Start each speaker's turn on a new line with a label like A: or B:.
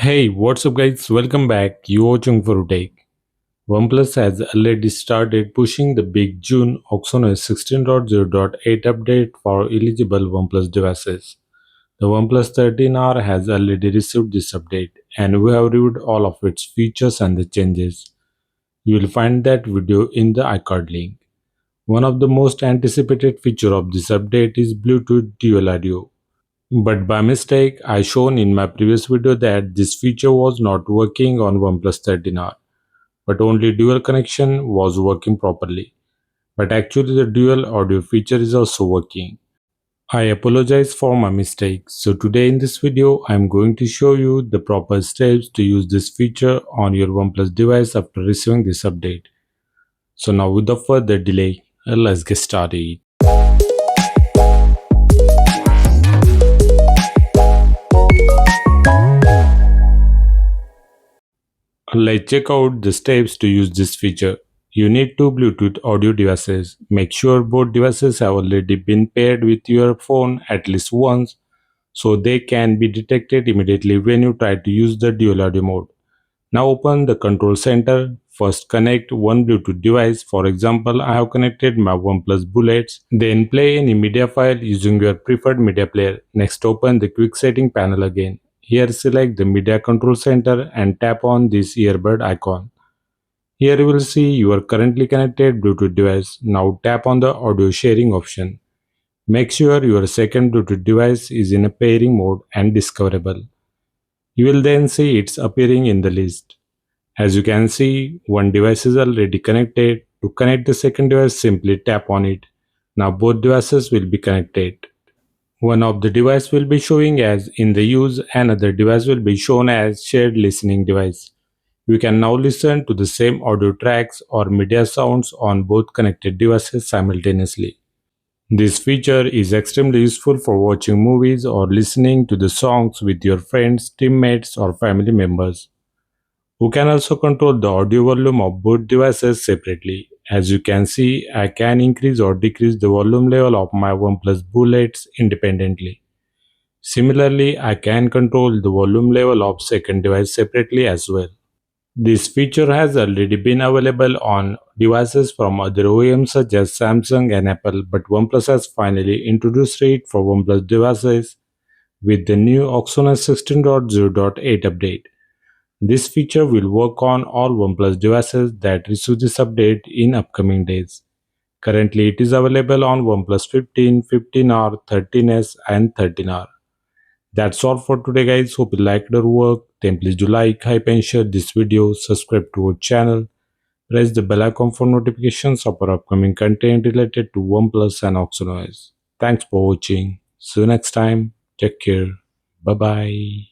A: Hey, what's up guys? Welcome back. You watching for Take. OnePlus has already started pushing the big June OxygenOS 16.0.8 update for eligible OnePlus devices. The OnePlus 13R has already received this update and we have reviewed all of its features and the changes. You will find that video in the iCard link. One of the most anticipated feature of this update is Bluetooth dual audio. But by mistake, I shown in my previous video that this feature was not working on OnePlus 13R, but only dual connection was working properly. But actually the dual audio feature is also working. I apologize for my mistake. So today in this video, I am going to show you the proper steps to use this feature on your OnePlus device after receiving this update. So now without further delay, let's get started. Let's check out the steps to use this feature. You need two Bluetooth audio devices. Make sure both devices have already been paired with your phone at least once so they can be detected immediately when you try to use the dual audio mode. Now open the control center. First connect one Bluetooth device. For example, I have connected my OnePlus Bullets. Then play any media file using your preferred media player. Next open the quick setting panel again. Here select the media control center and tap on this earbud icon. Here you will see your currently connected Bluetooth device. Now tap on the audio sharing option. Make sure your second Bluetooth device is in a pairing mode and discoverable. You will then see it's appearing in the list. As you can see, one device is already connected. To connect the second device, simply tap on it. Now both devices will be connected. One of the device will be showing as in the use, another device will be shown as shared listening device. You can now listen to the same audio tracks or media sounds on both connected devices simultaneously. This feature is extremely useful for watching movies or listening to the songs with your friends, teammates, or family members. You can also control the audio volume of both devices separately. As you can see, I can increase or decrease the volume level of my OnePlus Bullets independently. Similarly, I can control the volume level of second device separately as well. This feature has already been available on devices from other OEMs such as Samsung and Apple, but OnePlus has finally introduced it for OnePlus devices with the new OxygenOS 16.0.8 update. This feature will work on all OnePlus devices that receive this update in upcoming days. Currently, it is available on OnePlus 15, 15R, 13S and 13R. That's all for today guys. Hope you liked our work. Then please do like, hype and share this video. Subscribe to our channel. Press the bell icon for notifications of our upcoming content related to OnePlus and OxygenOS. Thanks for watching. See you next time. Take care. Bye bye.